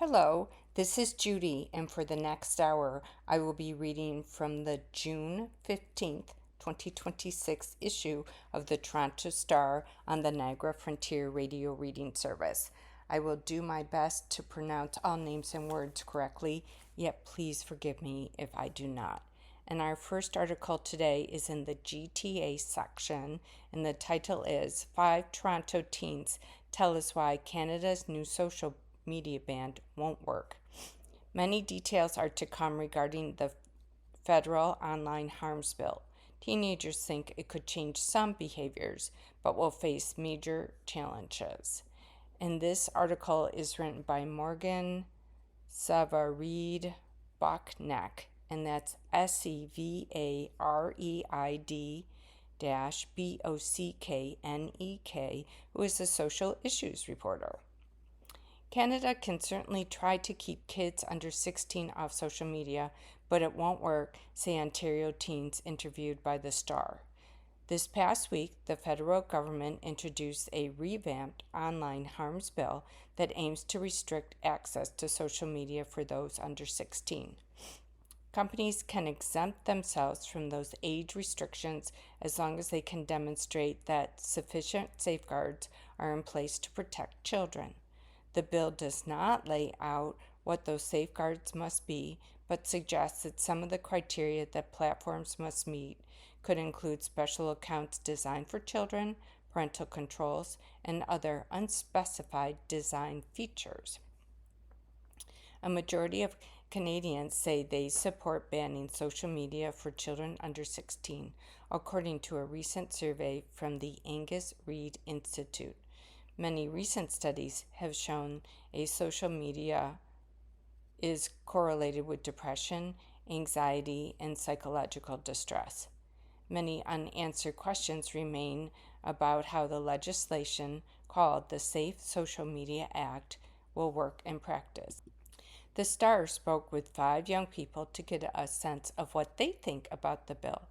Hello, this is Judy, and for the next hour, I will be reading from the June 15th, 2026 issue of the Toronto Star on the Niagara Frontier Radio Reading Service. I will do my best to pronounce all names and words correctly, yet please forgive me if I do not. And our first article today is in the GTA section, and the title is Five Toronto Teens Tell Us Why Canada's New Social Media Ban Won't Work. Many details are to come regarding the federal online harms bill. Teenagers think it could change some behaviors, but will face major challenges. And this article is written by Morgan Savareid Bockneck, and that's Sevareid Bockneck, who is a social issues reporter. Canada can certainly try to keep kids under 16 off social media, but it won't work, say Ontario teens interviewed by The Star. This past week, the federal government introduced a revamped online harms bill that aims to restrict access to social media for those under 16. Companies can exempt themselves from those age restrictions as long as they can demonstrate that sufficient safeguards are in place to protect children. The bill does not lay out what those safeguards must be, but suggests that some of the criteria that platforms must meet could include special accounts designed for children, parental controls, and other unspecified design features. A majority of Canadians say they support banning social media for children under 16, according to a recent survey from the Angus Reid Institute. Many recent studies have shown a social media is correlated with depression, anxiety, and psychological distress. Many unanswered questions remain about how the legislation called the Safe Social Media Act will work in practice. The Star spoke with 5 young people to get a sense of what they think about the bill.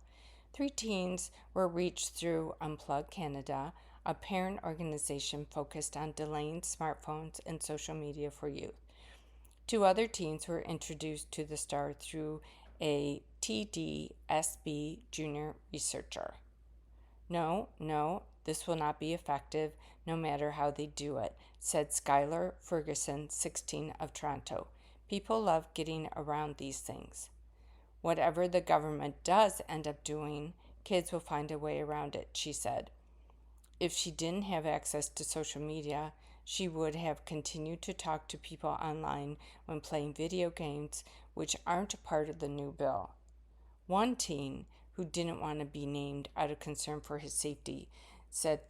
3 teens were reached through Unplug Canada, a parent organization focused on delaying smartphones and social media for youth. 2 other teens were introduced to the Star through a TDSB junior researcher. No, this will not be effective no matter how they do it, said Skylar Ferguson, 16, of Toronto. People love getting around these things. Whatever the government does end up doing, kids will find a way around it, she said. If she didn't have access to social media, she would have continued to talk to people online when playing video games, which aren't a part of the new bill. One teen, who didn't want to be named out of concern for his safety, said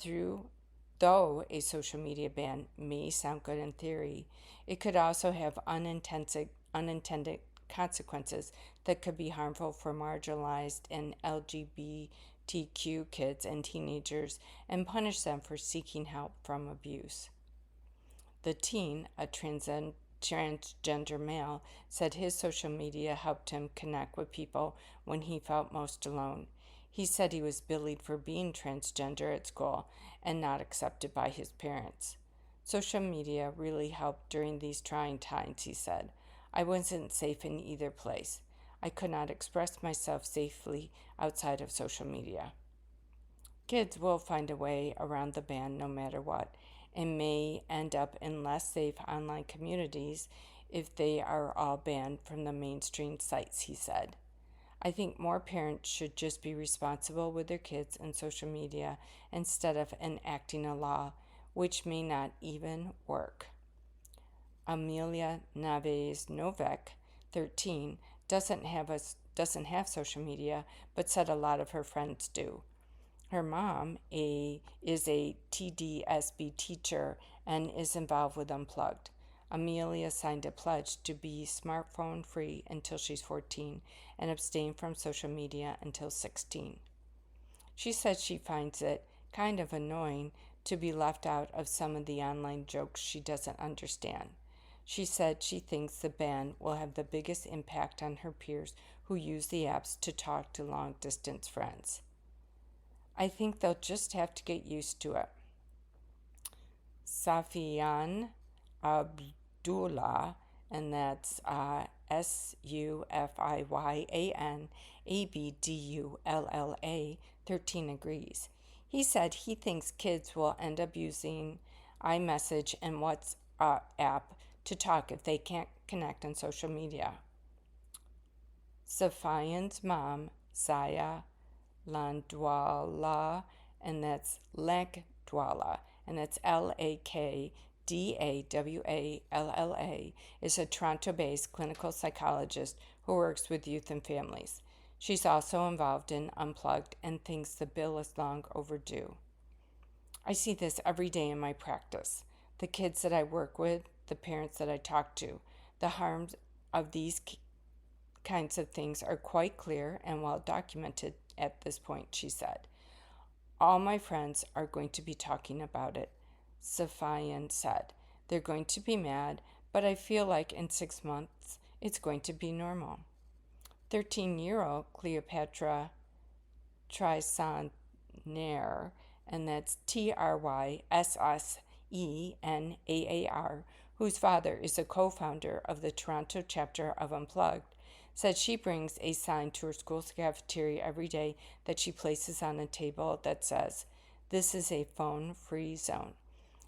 though a social media ban may sound good in theory, it could also have unintended consequences that could be harmful for marginalized and LGBTQ kids and teenagers and punish them for seeking help from abuse. The teen, a transgender male, said his social media helped him connect with people when he felt most alone. He said he was bullied for being transgender at school and not accepted by his parents. Social media really helped during these trying times, he said. I wasn't safe in either place. I could not express myself safely outside of social media. Kids will find a way around the ban no matter what, and may end up in less safe online communities if they are all banned from the mainstream sites, he said. I think more parents should just be responsible with their kids and social media instead of enacting a law, which may not even work. Amelia Naves Novak, 13, doesn't have social media, but said a lot of her friends do. Her mom is a TDSB teacher and is involved with Unplugged. Amelia signed a pledge to be smartphone free until she's 14 and abstain from social media until 16. She said she finds it kind of annoying to be left out of some of the online jokes she doesn't understand. She said she thinks the ban will have the biggest impact on her peers who use the apps to talk to long-distance friends. I think they'll just have to get used to it. Safian Abdullah and that's SUFIYANABDULLA, 13 agrees. He said he thinks kids will end up using iMessage and WhatsApp to talk if they can't connect on social media. Safiyan's mom, Saya Landwala, and that's Lakdwala, and that's Lakdawalla, is a Toronto-based clinical psychologist who works with youth and families. She's also involved in Unplugged and thinks the bill is long overdue. I see this every day in my practice. The kids that I work with, the parents that I talk to, the harms of these kinds of things are quite clear and well documented at this point, she said. All my friends are going to be talking about it, Safiyan said. They're going to be mad, but I feel like in 6 months it's going to be normal. 13-year-old Cleopatra Trysaner, and that's Tryssenaar, whose father is a co-founder of the Toronto chapter of Unplugged, said she brings a sign to her school's cafeteria every day that she places on a table that says, "This is a phone-free zone."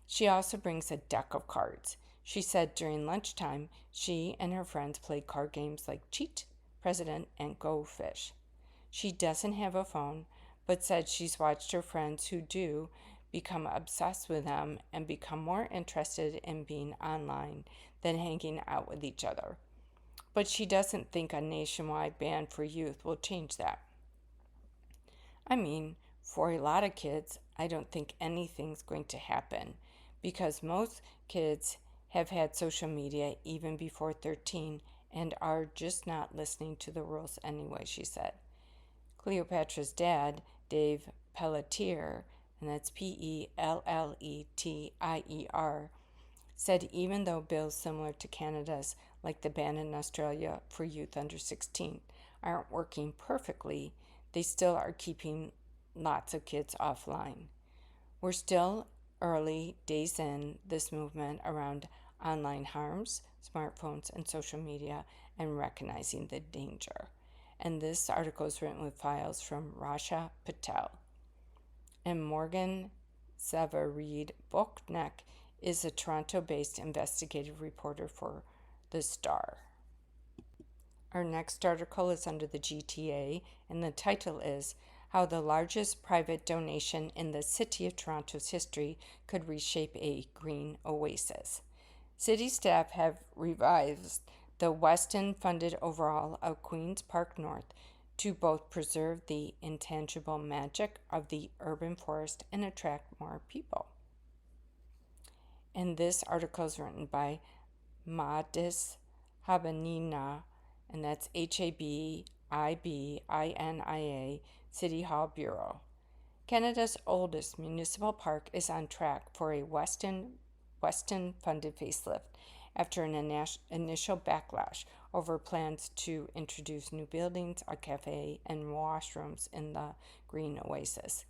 She also brings a deck of cards. She said during lunchtime, she and her friends played card games like Cheat, President, and Go Fish. She doesn't have a phone, but said she's watched her friends who do become obsessed with them and become more interested in being online than hanging out with each other. But she doesn't think a nationwide ban for youth will change that. I mean, for a lot of kids, I don't think anything's going to happen because most kids have had social media even before 13 and are just not listening to the rules anyway, she said. Cleopatra's dad, Dave Pelletier, and that's Pelletier, said even though bills similar to Canada's, like the ban in Australia for youth under 16, aren't working perfectly, they still are keeping lots of kids offline. We're still early days in this movement around online harms, smartphones, and social media, and recognizing the danger. And this article is written with files from Rasha Patel. And Morgan Severeid-Boknek is a Toronto-based investigative reporter for The Star. Our next article is under the GTA, and the title is How the Largest Private Donation in the City of Toronto's History Could Reshape a Green Oasis. City staff have revised the Weston-funded overhaul of Queen's Park North to both preserve the intangible magic of the urban forest and attract more people. And this article is written by Mahdis Habanina, and that's Habibina, City Hall Bureau. Canada's oldest municipal park is on track for a Weston-funded facelift after an initial backlash over plans to introduce new buildings, a cafe, and washrooms in the Green Oasis.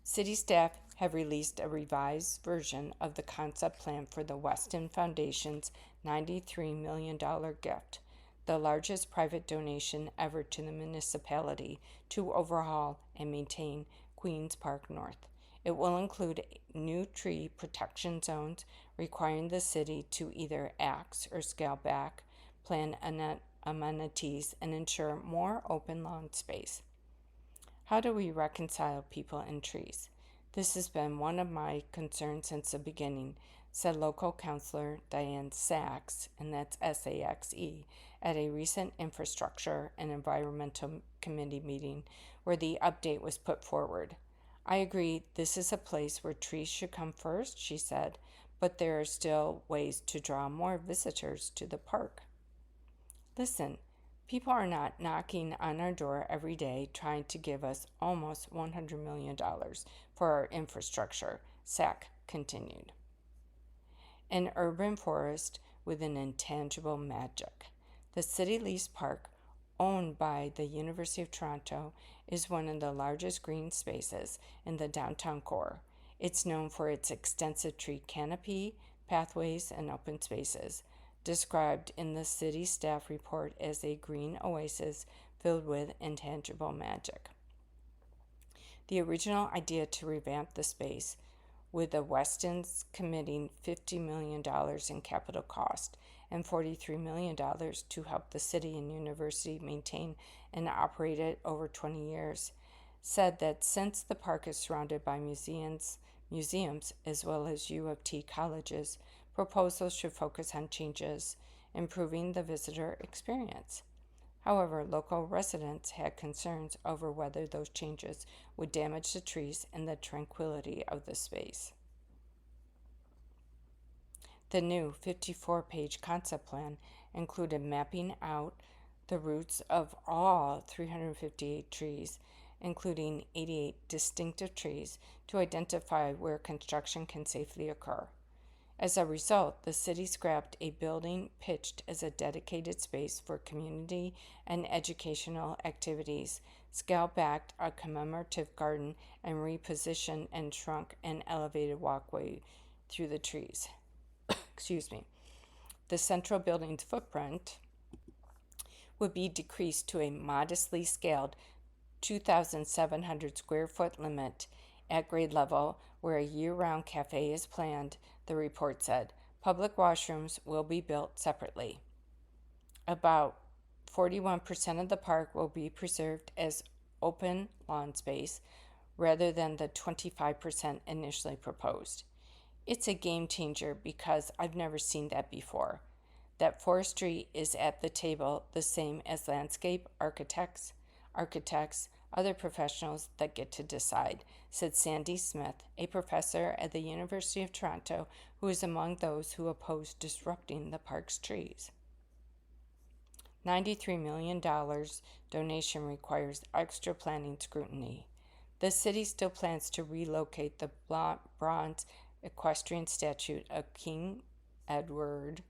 City staff have released a revised version of the concept plan for the Weston Foundation's $93 million gift, the largest private donation ever to the municipality to overhaul and maintain Queen's Park North. It will include new tree protection zones requiring the city to either axe or scale back, plan amenities, and ensure more open lawn space. How do we reconcile people and trees? This has been one of my concerns since the beginning, said local councillor Diane Sachs, and that's S-A-X-E, at a recent Infrastructure and Environmental Committee meeting where the update was put forward. I agree this is a place where trees should come first, she said, but there are still ways to draw more visitors to the park. Listen, people are not knocking on our door every day trying to give us almost $100 million for our infrastructure, Sack continued. An urban forest with an intangible magic. The City Lease Park, owned by the University of Toronto, is one of the largest green spaces in the downtown core. It's known for its extensive tree canopy, pathways, and open spaces. described in the city staff report as a green oasis filled with intangible magic. The original idea to revamp the space, with the Westins committing $50 million in capital cost and $43 million to help the city and university maintain and operate it over 20 years, said that since the park is surrounded by museums as well as U of T colleges, proposals should focus on changes improving the visitor experience. However, local residents had concerns over whether those changes would damage the trees and the tranquility of the space. The new 54-page concept plan included mapping out the roots of all 358 trees, including 88 distinctive trees, to identify where construction can safely occur. As a result, the city scrapped a building pitched as a dedicated space for community and educational activities, scaled back a commemorative garden, and repositioned and shrunk an elevated walkway through the trees. The central building's footprint would be decreased to a modestly scaled 2,700 square foot limit at grade level, where a year-round cafe is planned, the report said. Public washrooms will be built separately. About 41% of the park will be preserved as open lawn space rather than the 25% initially proposed. It's a game changer because I've never seen that before. That forestry is at the table, the same as landscape architects, other professionals that get to decide, said Sandy Smith, a professor at the University of Toronto who is among those who oppose disrupting the park's trees. $93 million donation requires extra planning scrutiny. The city still plans to relocate the bronze equestrian statue of King Edward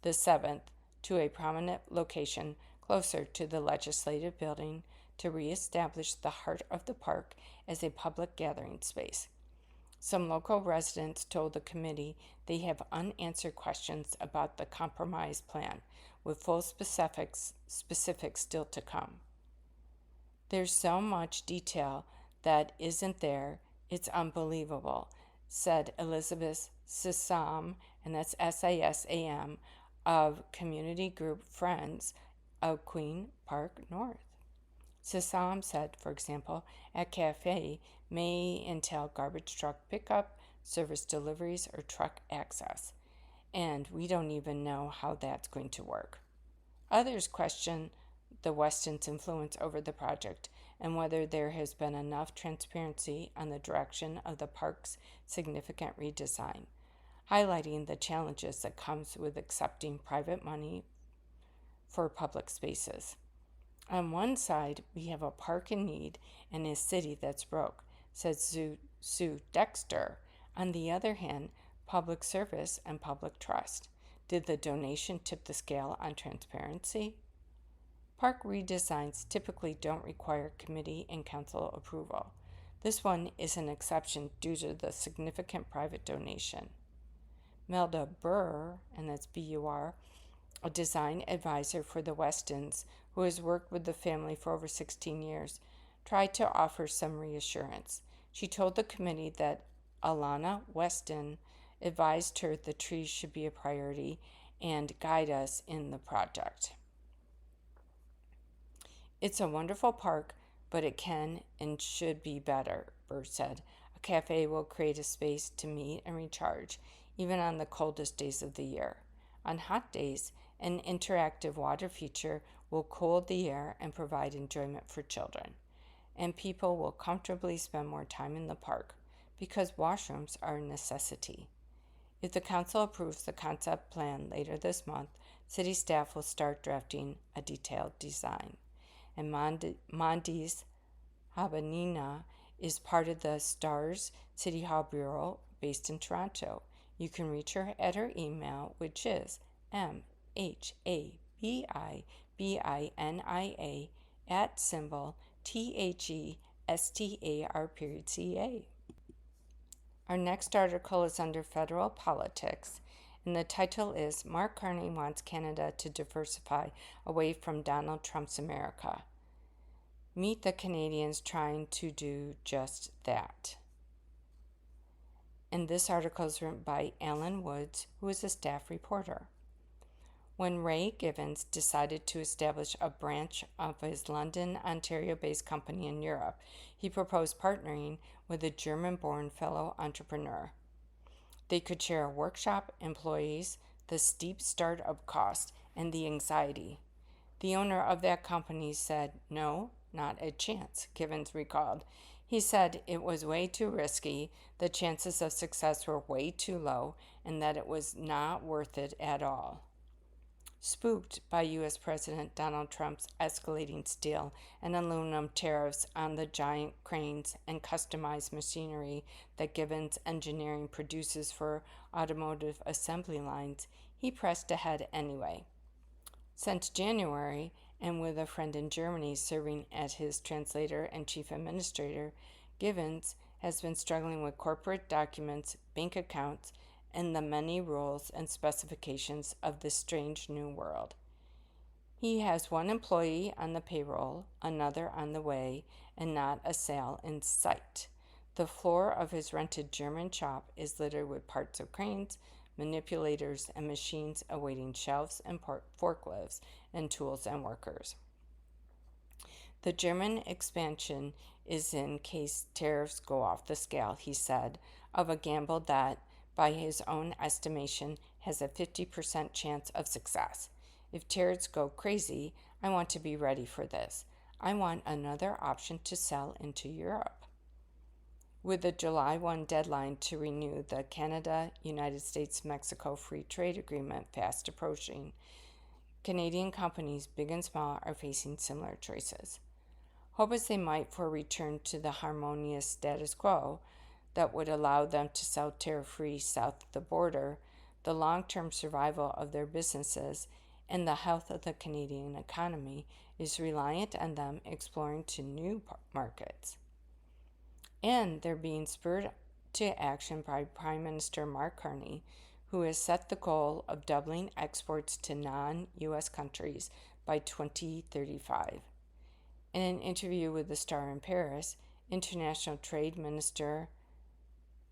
VII to a prominent location closer to the legislative building to reestablish the heart of the park as a public gathering space. Some local residents told the committee they have unanswered questions about the compromise plan, with full specifics still to come. There's so much detail that isn't there, it's unbelievable, said Elizabeth Sisam, and that's SISAM, of community group Friends of Queen Park North. Sisam said, for example, a cafe may entail garbage truck pickup, service deliveries, or truck access, and we don't even know how that's going to work. Others question the Westin's influence over the project and whether there has been enough transparency on the direction of the park's significant redesign, highlighting the challenges that comes with accepting private money for public spaces. On one side, we have a park in need and a city that's broke, said Sue Dexter. On the other hand, public service and public trust. Did the donation tip the scale on transparency? Park redesigns typically don't require committee and council approval. This one is an exception due to the significant private donation. Melda Burr, and that's B-U-R, a design advisor for the Westins, who has worked with the family for over 16 years, tried to offer some reassurance. She told the committee that Alana Westin advised her the trees should be a priority and guide us in the project. It's a wonderful park, but it can and should be better, Burr said. A cafe will create a space to meet and recharge, even on the coldest days of the year. On hot days, an interactive water feature will cool the air and provide enjoyment for children. And people will comfortably spend more time in the park because washrooms are a necessity. If the council approves the concept plan later this month, city staff will start drafting a detailed design. And Mondi's Habanina is part of the STARS City Hall Bureau based in Toronto. You can reach her at her email, which is mhabibina at symbol THESTAR.ca. Our next article is under federal politics, and the title is Mark Carney Wants Canada to Diversify Away from Donald Trump's America. Meet the Canadians trying to do just that. And this article is written by Alan Woods, who is a staff reporter. When Ray Givens decided to establish a branch of his London, Ontario-based company in Europe, he proposed partnering with a German-born fellow entrepreneur. They could share a workshop, employees, the steep startup cost, and the anxiety. The owner of that company said, "No, not a chance," Givens recalled. He said it was way too risky, the chances of success were way too low, and that it was not worth it at all. Spooked by U.S. President Donald Trump's escalating steel and aluminum tariffs on the giant cranes and customized machinery that Givens Engineering produces for automotive assembly lines, he pressed ahead anyway. Since January, and with a friend in Germany serving as his translator and chief administrator, Givens has been struggling with corporate documents, bank accounts, and the many rules and specifications of this strange new world. He has one employee on the payroll, another on the way, and not a sale in sight. The floor of his rented German shop is littered with parts of cranes, manipulators, and machines awaiting shelves and forklifts and tools and workers. The German expansion is in case tariffs go off the scale, he said, of a gamble that, by his own estimation, has a 50% chance of success. If tariffs go crazy, I want to be ready for this. I want another option to sell into Europe. With the July 1 deadline to renew the Canada-United States-Mexico Free Trade Agreement fast approaching, Canadian companies, big and small, are facing similar choices. Hope as they might for a return to the harmonious status quo that would allow them to sell tariff-free south of the border, the long-term survival of their businesses and the health of the Canadian economy is reliant on them exploring to new markets. And they're being spurred to action by Prime Minister Mark Carney, who has set the goal of doubling exports to non-U.S. countries by 2035. In an interview with the Star in Paris, International Trade Minister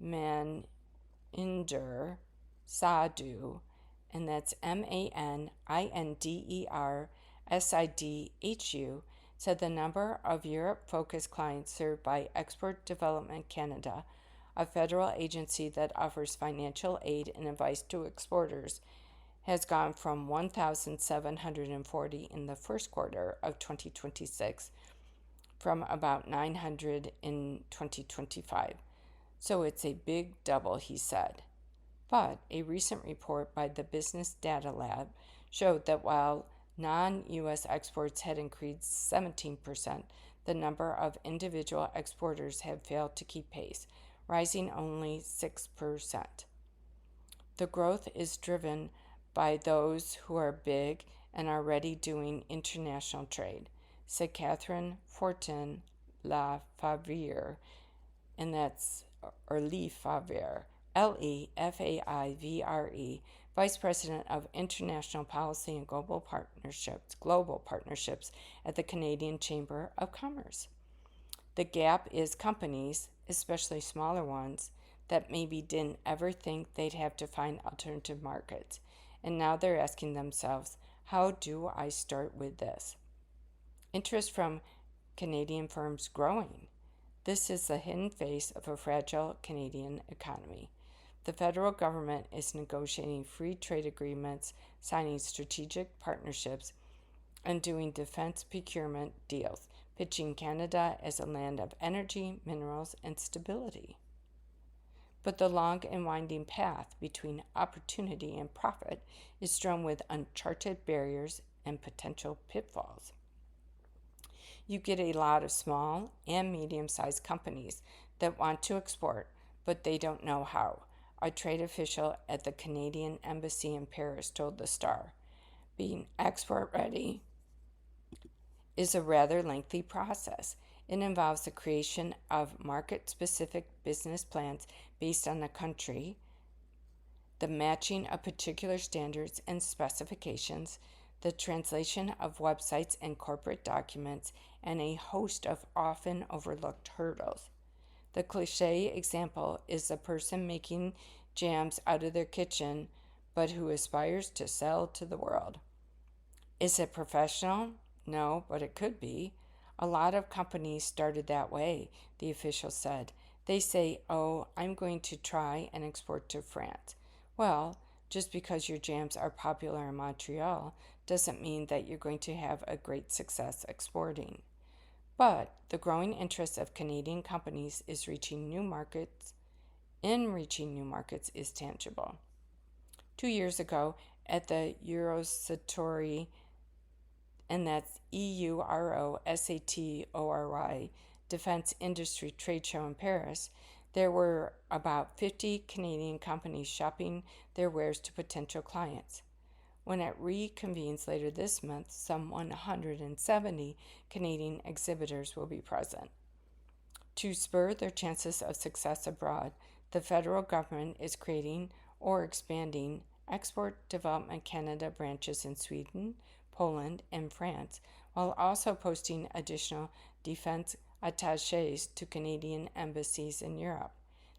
Maninder Sidhu, and that's Manindersidhu, said the number of Europe-focused clients served by Export Development Canada, a federal agency that offers financial aid and advice to exporters, has gone from 1,740 in the first quarter of 2026 from about 900 in 2025. So it's a big double, he said. But a recent report by the Business Data Lab showed that while non-U.S. exports had increased 17%, the number of individual exporters have failed to keep pace, rising only 6%. The growth is driven by those who are big and already doing international trade, said Catherine Fortin Lefavre, and that's Lefavre, Lefaivre, Vice President of International Policy and Global Partnerships at the Canadian Chamber of Commerce. The gap is companies, especially smaller ones, that maybe didn't ever think they'd have to find alternative markets. And now they're asking themselves, how do I start with this? Interest from Canadian firms growing. This is the hidden face of a fragile Canadian economy. The federal government is negotiating free trade agreements, signing strategic partnerships, and doing defense procurement deals, pitching Canada as a land of energy, minerals, and stability. But the long and winding path between opportunity and profit is strewn with uncharted barriers and potential pitfalls. You get a lot of small and medium-sized companies that want to export, but they don't know how, a trade official at the Canadian Embassy in Paris told the Star. Being export-ready is a rather lengthy process. It involves the creation of market-specific business plans based on the country, the matching of particular standards and specifications, the translation of websites and corporate documents, and a host of often overlooked hurdles. The cliche example is the person making jams out of their kitchen, but who aspires to sell to the world. Is it professional? No, but it could be. A lot of companies started that way, the official said. They say, oh, I'm going to try and export to France. Well, just because your jams are popular in Montreal doesn't mean that you're going to have a great success exporting. But the growing interest of Canadian companies is reaching new markets. Reaching new markets is tangible. 2 years ago, at the Eurosatory, and that's EUROSATORY, Defense Industry Trade Show in Paris, there were about 50 Canadian companies shopping their wares to potential clients. When it reconvenes later this month, some 170 Canadian exhibitors will be present. To spur their chances of success abroad, the federal government is creating or expanding Export Development Canada branches in Sweden, Poland, and France, while also posting additional defense attachés to Canadian embassies in Europe.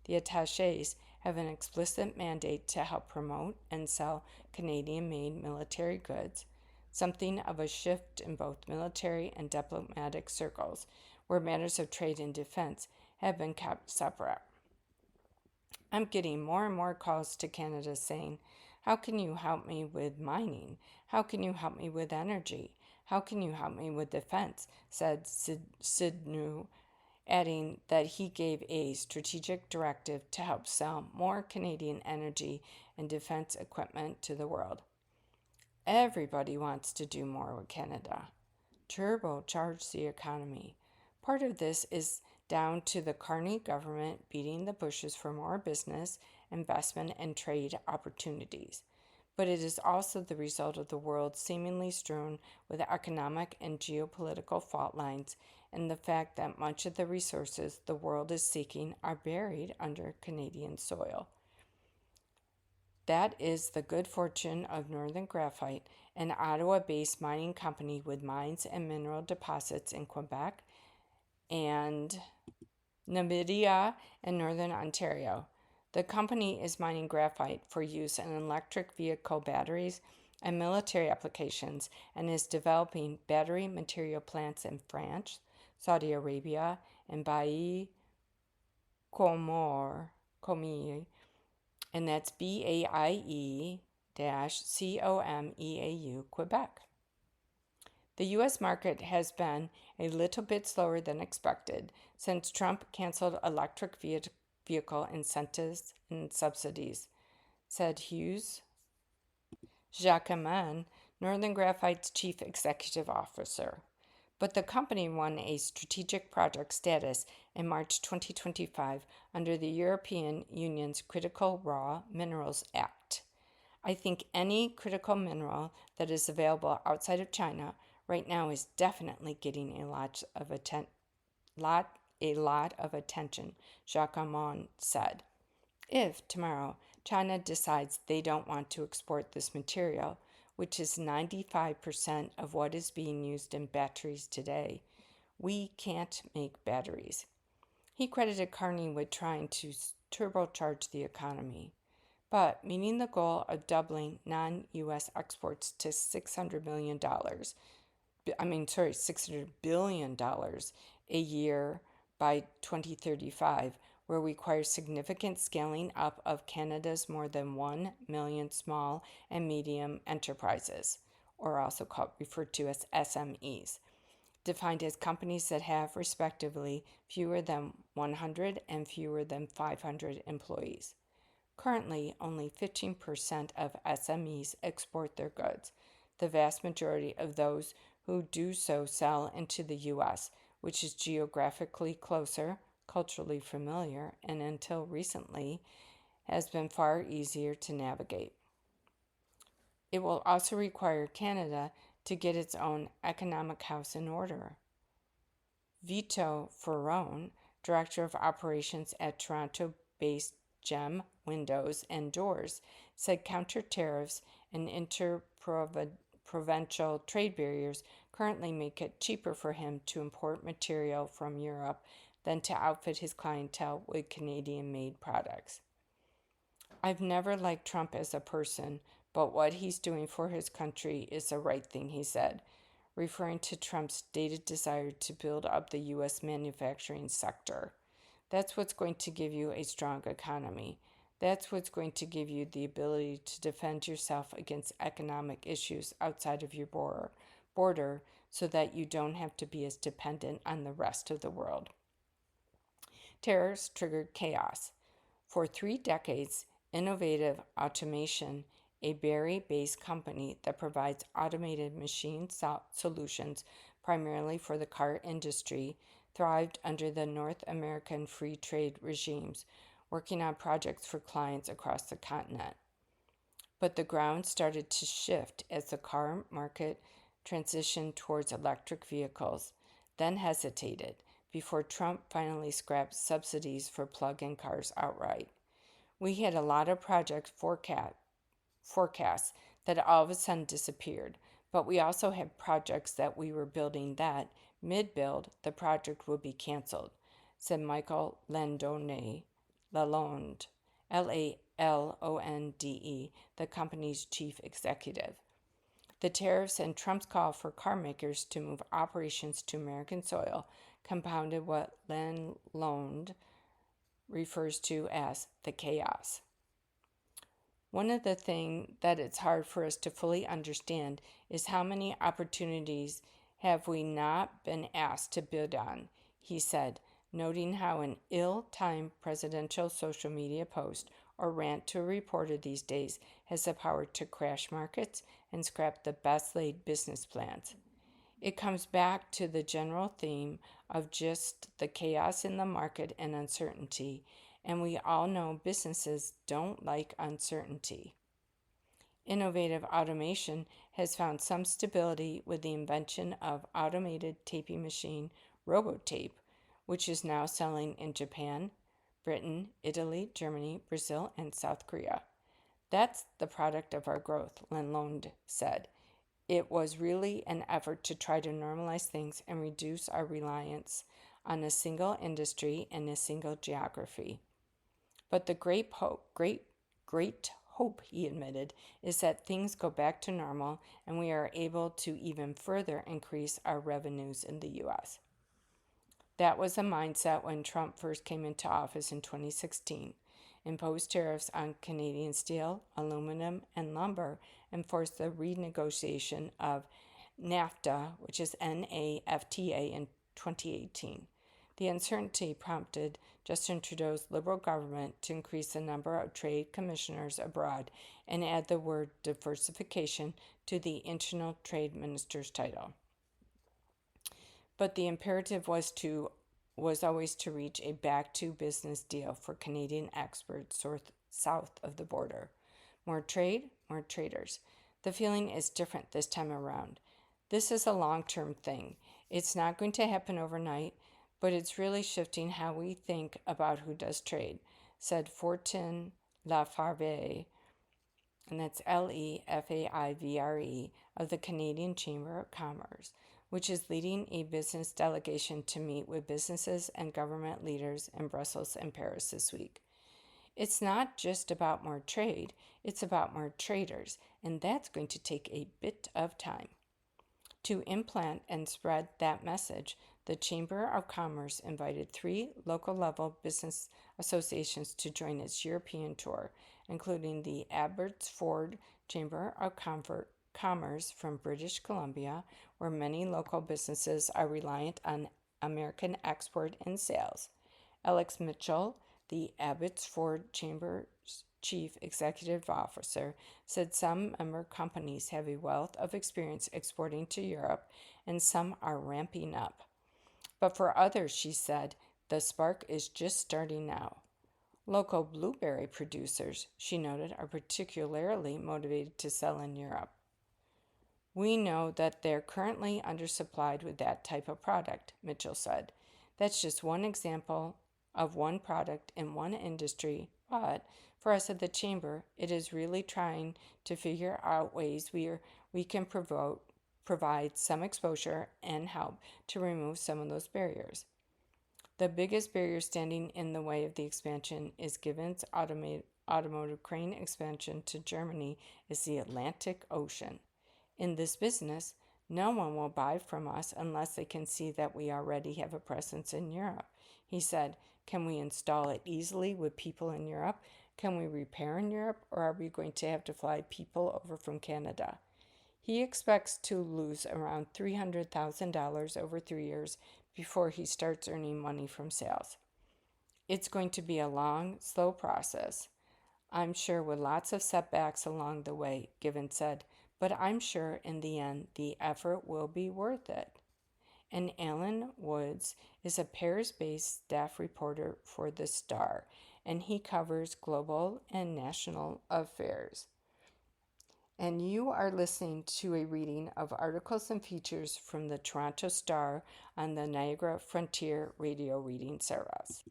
The attachés have an explicit mandate to help promote and sell Canadian-made military goods, something of a shift in both military and diplomatic circles, where matters of trade and defense have been kept separate. I'm getting more and more calls to Canada saying, how can you help me with mining? How can you help me with energy? How can you help me with defense? Said Sidnu, adding that he gave a strategic directive to help sell more Canadian energy and defense equipment to the world. Everybody wants to do more with Canada. Turbocharge the economy. Part of this is down to the Carney government beating the bushes for more business, investment, and trade opportunities. But it is also the result of the world seemingly strewn with economic and geopolitical fault lines and the fact that much of the resources the world is seeking are buried under Canadian soil. That is the good fortune of Northern Graphite, an Ottawa-based mining company with mines and mineral deposits in Quebec and Namibia and Northern Ontario. The company is mining graphite for use in electric vehicle batteries and military applications and is developing battery material plants in France, Saudi Arabia, and Baie Comeau, and that's BAIE-COMEAU, Quebec. The U.S. market has been a little bit slower than expected since Trump canceled electric vehicle incentives and subsidies, said Hughes Jacquemin, Northern Graphite's chief executive officer. But the company won a strategic project status in March 2025 under the European Union's Critical Raw Minerals Act. I think any critical mineral that is available outside of China right now is definitely getting a lot of attention, Jacquemin said. If tomorrow China decides they don't want to export this material, which is 95% of what is being used in batteries today, we can't make batteries. He credited Carney with trying to turbocharge the economy. But meeting the goal of doubling non-U.S. exports to $600 billion a year by 2035 will require significant scaling up of Canada's more than 1 million small and medium enterprises, or also referred to as SMEs, defined as companies that have respectively fewer than 100 and fewer than 500 employees. Currently, only 15% of SMEs export their goods. The vast majority of those who do so sell into the U.S., which is geographically closer, culturally familiar, and until recently has been far easier to navigate. It will also require Canada to get its own economic house in order. Vito Ferrone, Director of Operations at Toronto-based Gem Windows and Doors, said counter tariffs and interprovincial trade barriers currently make it cheaper for him to import material from Europe than to outfit his clientele with Canadian made products. I've never liked Trump as a person, but what he's doing for his country is the right thing, he said, referring to Trump's stated desire to build up the U.S. manufacturing sector. That's what's going to give you a strong economy. That's what's going to give you the ability to defend yourself against economic issues outside of your border so that you don't have to be as dependent on the rest of the world. Tariffs triggered chaos. For 3 decades, Innovative Automation, a Barrie-based company that provides automated machine solutions primarily for the car industry, thrived under the North American free trade regimes, working on projects for clients across the continent. But the ground started to shift as the car market transitioned towards electric vehicles, then hesitated before Trump finally scrapped subsidies for plug-in cars outright. We had a lot of project forecasts that all of a sudden disappeared, but we also had projects that we were building that, mid-build, the project would be canceled, said Michael Lalonde, Lalonde, the company's chief executive. The tariffs and Trump's call for car makers to move operations to American soil compounded what Lalonde refers to as the chaos. One of the things that it's hard for us to fully understand is how many opportunities have we not been asked to bid on, he said, noting how an ill-timed presidential social media post or rant to a reporter these days has the power to crash markets and scrap the best-laid business plans. It comes back to the general theme of just the chaos in the market and uncertainty, and we all know businesses don't like uncertainty. Innovative Automation has found some stability with the invention of automated taping machine Robotape, which is now selling in Japan, Britain, Italy, Germany, Brazil, and South Korea. That's the product of our growth, Lalonde said. It was really an effort to try to normalize things and reduce our reliance on a single industry and a single geography. But the great hope, he admitted, is that things go back to normal and we are able to even further increase our revenues in the U.S. That was the mindset when Trump first came into office in 2016, imposed tariffs on Canadian steel, aluminum, and lumber, and forced the renegotiation of NAFTA, which is NAFTA, in 2018. The uncertainty prompted Justin Trudeau's Liberal government to increase the number of trade commissioners abroad and add the word diversification to the International Trade Minister's title. But the imperative was always to reach a back-to-business deal for Canadian exports south of the border. More trade, more traders. The feeling is different this time around. This is a long-term thing. It's not going to happen overnight, but it's really shifting how we think about who does trade, said Fortin Lafaivre, and that's Lefaivre, of the Canadian Chamber of Commerce, which is leading a business delegation to meet with businesses and government leaders in Brussels and Paris this week. It's not just about more trade, it's about more traders, and that's going to take a bit of time. To implant and spread that message, the Chamber of Commerce invited 3 local-level business associations to join its European tour, including the Abbotsford Chamber of Commerce from British Columbia, where many local businesses are reliant on American export and sales. Alex Mitchell, the Abbotsford Chamber's chief executive officer, said some member companies have a wealth of experience exporting to Europe and some are ramping up. But for others, she said, the spark is just starting now. Local blueberry producers, she noted, are particularly motivated to sell in Europe. We know that they're currently undersupplied with that type of product, Mitchell said. That's just one example of one product in one industry, but For us at the Chamber, it is really trying to figure out ways we can provide some exposure and help to remove some of those barriers. The biggest barrier standing in the way of the expansion is Given's automotive crane expansion to Germany is the Atlantic Ocean. In this business, no one will buy from us unless they can see that we already have a presence in Europe. He said, can we install it easily with people in Europe? Can we repair in Europe, or are we going to have to fly people over from Canada? He expects to lose around $300,000 over 3 years before he starts earning money from sales. It's going to be a long, slow process. I'm sure with lots of setbacks along the way, Given said, but I'm sure in the end the effort will be worth it. And Alan Woods is a Paris-based staff reporter for The Star, and he covers global and national affairs. And you are listening to a reading of articles and features from the Toronto Star on the Niagara Frontier Radio Reading Series.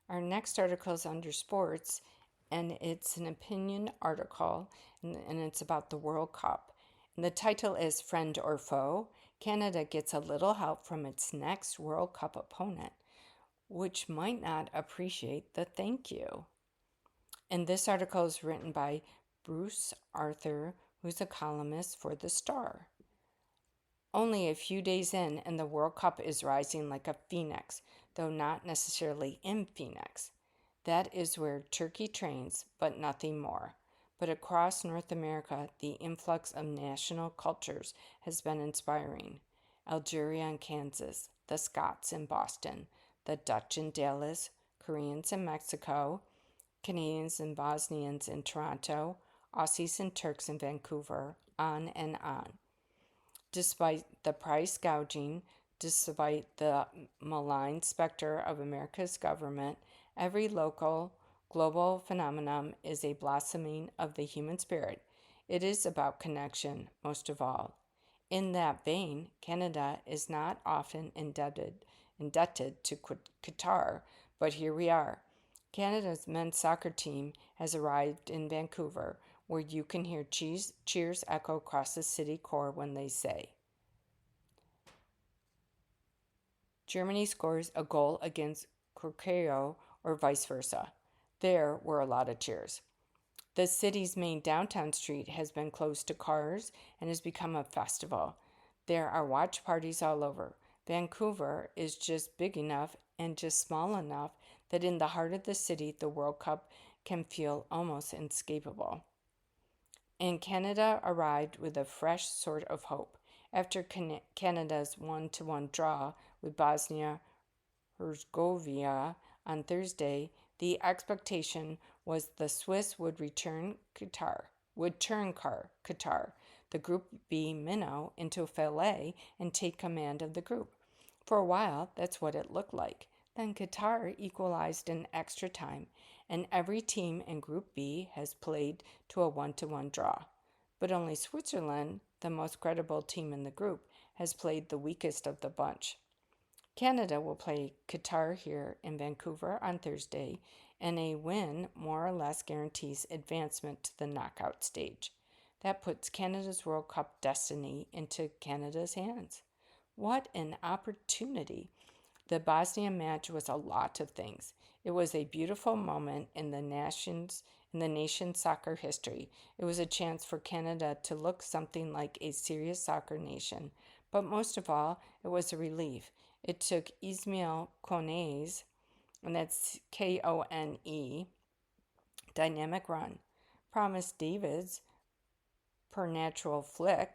Our next article is under sports, and it's an opinion article, and it's about the World Cup. And the title is Friend or Foe? Canada gets a little help from its next World Cup opponent, which might not appreciate the thank you. And this article is written by Bruce Arthur, who's a columnist for The Star. Only a few days in, and the World Cup is rising like a phoenix, though not necessarily in Phoenix. That is where Turkey trains, but nothing more. But across North America, the influx of national cultures has been inspiring. Algeria and Kansas, the Scots in Boston, the Dutch in Dallas, Koreans in Mexico, Canadians and Bosnians in Toronto, Aussies and Turks in Vancouver, on and on. Despite the price gouging, despite the malign specter of America's government, every local, global phenomenon is a blossoming of the human spirit. It is about connection, most of all. In that vein, Canada is not often indebted to Qatar, but here we are. Canada's men's soccer team has arrived in Vancouver, where you can hear cheers echo across the city core when they say, Germany scores a goal against Curaçao or vice versa. There were a lot of cheers. The city's main downtown street has been closed to cars and has become a festival. There are watch parties all over. Vancouver is just big enough and just small enough that in the heart of the city, the World Cup can feel almost inescapable. And Canada arrived with a fresh sort of hope. After Canada's 1-1 draw with Bosnia-Herzegovina on Thursday, the expectation was the Swiss would turn Qatar, the Group B minnow, into a fillet and take command of the group. For a while, that's what it looked like. Then Qatar equalized in extra time, and every team in Group B has played to a 1-1 draw. But only Switzerland, the most credible team in the group, has played the weakest of the bunch. Canada will play Qatar here in Vancouver on Thursday, and a win more or less guarantees advancement to the knockout stage. That puts Canada's World Cup destiny into Canada's hands. What an opportunity! The Bosnia match was a lot of things. It was a beautiful moment in the nation's soccer history. It was a chance for Canada to look something like a serious soccer nation. But most of all, it was a relief. It took Ismail Kone's, and that's Kone, dynamic run, promised David's supernatural flick,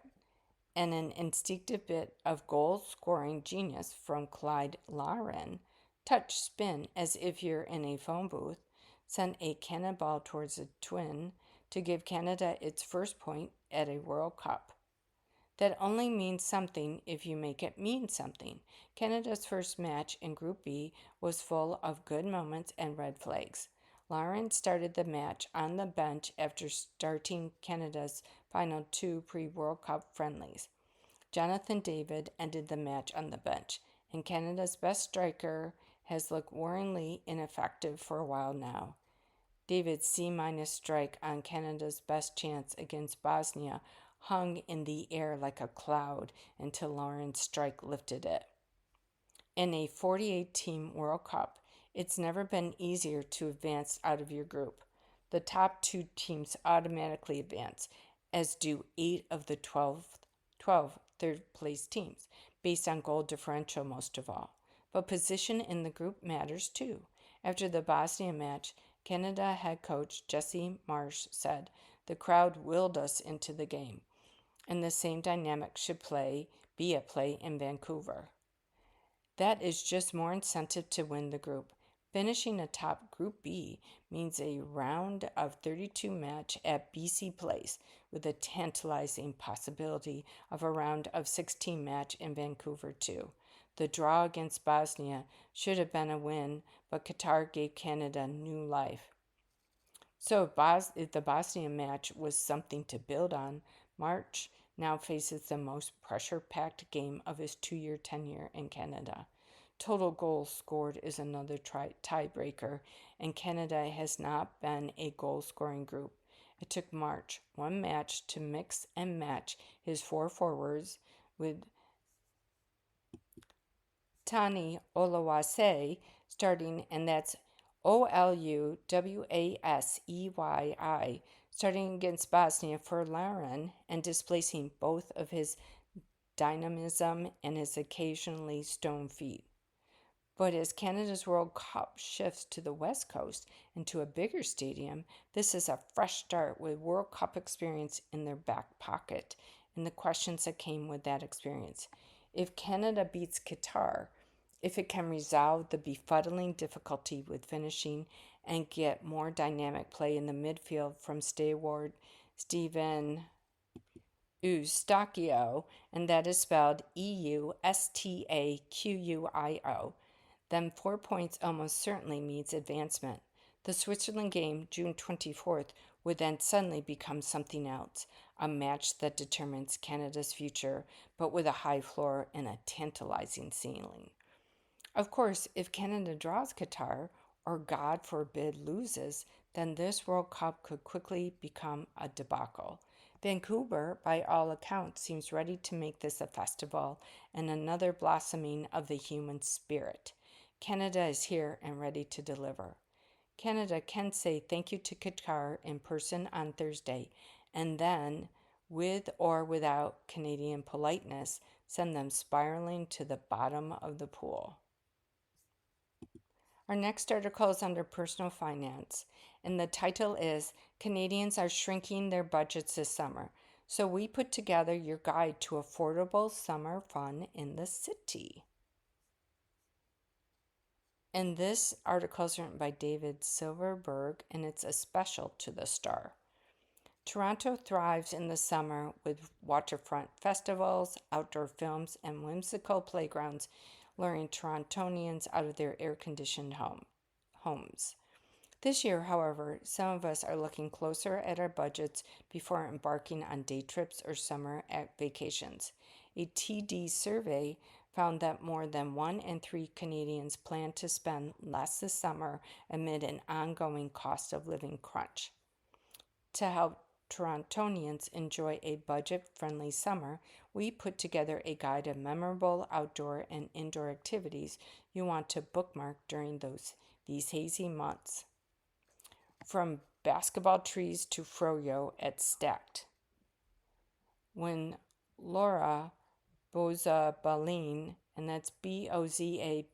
and an instinctive bit of goal-scoring genius from Clyde Laren, touch spin as if you're in a phone booth, sent a cannonball towards a twin to give Canada its first point at a World Cup. That only means something if you make it mean something. Canada's first match in Group B was full of good moments and red flags. Laren started the match on the bench after starting Canada's final 2 pre-World Cup friendlies. Jonathan David ended the match on the bench, and Canada's best striker has looked worryingly ineffective for a while now. David's C- strike on Canada's best chance against Bosnia hung in the air like a cloud until Lauren's strike lifted it. In a 48-team World Cup, it's never been easier to advance out of your group. The top 2 teams automatically advance, as do 8 of the 12 third-place teams, based on goal differential most of all. But position in the group matters too. After the Bosnia match, Canada head coach Jesse Marsh said, "The crowd willed us into the game, and the same dynamic should be at play in Vancouver." That is just more incentive to win the group. Finishing atop Group B means a round of 32 match at BC Place, with a tantalizing possibility of a round of 16 match in Vancouver too. The draw against Bosnia should have been a win, but Qatar gave Canada new life. So if the Bosnia match was something to build on, March now faces the most pressure-packed game of his 2-year tenure in Canada. Total goals scored is another tiebreaker, and Canada has not been a goal-scoring group. It took March one match to mix and match his 4 forwards, with Tani Oluwase starting, and that's Oluwasei, starting against Bosnia for Lauren and displacing both of his dynamism and his occasionally stone feet. But as Canada's World Cup shifts to the West Coast and to a bigger stadium, this is a fresh start with World Cup experience in their back pocket and the questions that came with that experience. If Canada beats Qatar, if it can resolve the befuddling difficulty with finishing and get more dynamic play in the midfield from stalwart Steven Eustachio, and that is spelled Eustaquio, then 4 points almost certainly means advancement. The Switzerland game, June 24th, would then suddenly become something else, a match that determines Canada's future, but with a high floor and a tantalizing ceiling. Of course, if Canada draws Qatar, or God forbid loses, then this World Cup could quickly become a debacle. Vancouver, by all accounts, seems ready to make this a festival and another blossoming of the human spirit. Canada is here and ready to deliver. Canada can say thank you to Qatar in person on Thursday, and then, with or without Canadian politeness, send them spiraling to the bottom of the pool. Our next article is under personal finance, and the title is Canadians Are Shrinking Their Budgets This Summer. So we put together your guide to affordable summer fun in the city. And this article is written by David Silverberg, and it's a special to the Star. Toronto thrives in the summer with waterfront festivals, outdoor films, and whimsical playgrounds, luring Torontonians out of their air-conditioned homes. This year, however, some of us are looking closer at our budgets before embarking on day trips or summer vacations. A TD survey found that more than 1 in 3 Canadians plan to spend less this summer amid an ongoing cost of living crunch. To help Torontonians enjoy a budget-friendly summer, we put together a guide of memorable outdoor and indoor activities you want to bookmark during these hazy months. From basketball trees to froyo at Stacked. When Laura Bozabalin, and that's Bozabalin,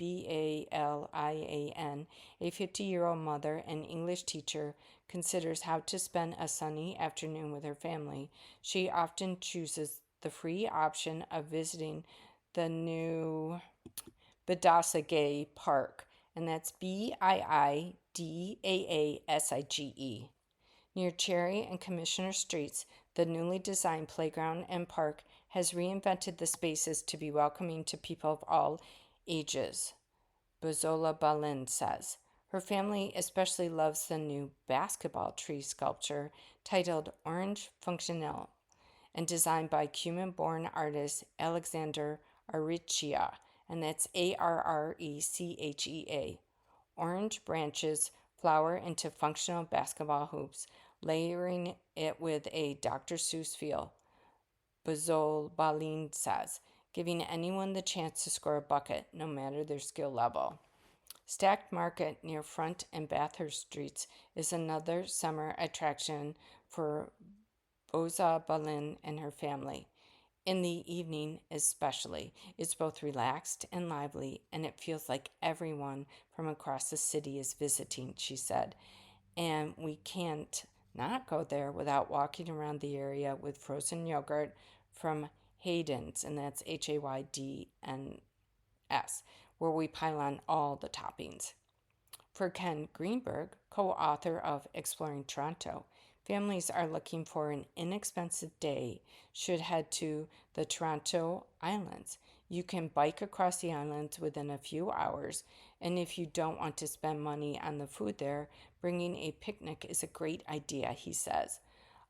a 50-year-old mother and English teacher, considers how to spend a sunny afternoon with her family, she often chooses the free option of visiting the new Bidaasige Park, and that's Biidaasige. Near Cherry and Commissioner Streets, the newly designed playground and park has reinvented the spaces to be welcoming to people of all ages, Bozabalin says. Her family especially loves the new basketball tree sculpture titled Orange Fonctionnel and designed by Cuban-born artist Alexander Arrechea, and that's Arrechea. Orange branches flour into functional basketball hoops, layering it with a Dr. Seuss feel, Balin says, giving anyone the chance to score a bucket, no matter their skill level. Stacked Market near Front and Bathurst Streets is another summer attraction for Balin and her family. In the evening, especially, it's both relaxed and lively, and it feels like everyone from across the city is visiting, she said. And we can't not go there without walking around the area with frozen yogurt from Hayden's, and that's Haydns, where we pile on all the toppings. For Ken Greenberg, co author of Exploring Toronto, families are looking for an inexpensive day should head to the Toronto Islands. You can bike across the islands within a few hours, and if you don't want to spend money on the food there, bringing a picnic is a great idea, he says.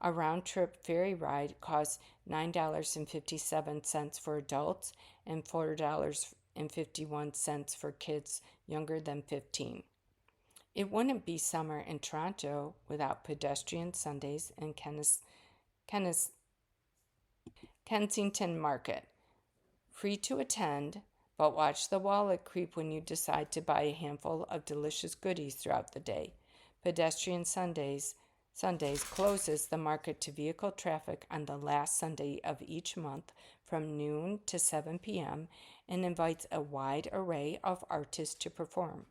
A round trip ferry ride costs $9.57 for adults and $4.51 for kids younger than 15. It wouldn't be summer in Toronto without pedestrian Sundays and Kensington Market. Free to attend, but watch the wallet creep when you decide to buy a handful of delicious goodies throughout the day. Pedestrian Sundays closes the market to vehicle traffic on the last Sunday of each month from noon to 7 p.m. and invites a wide array of artists to perform.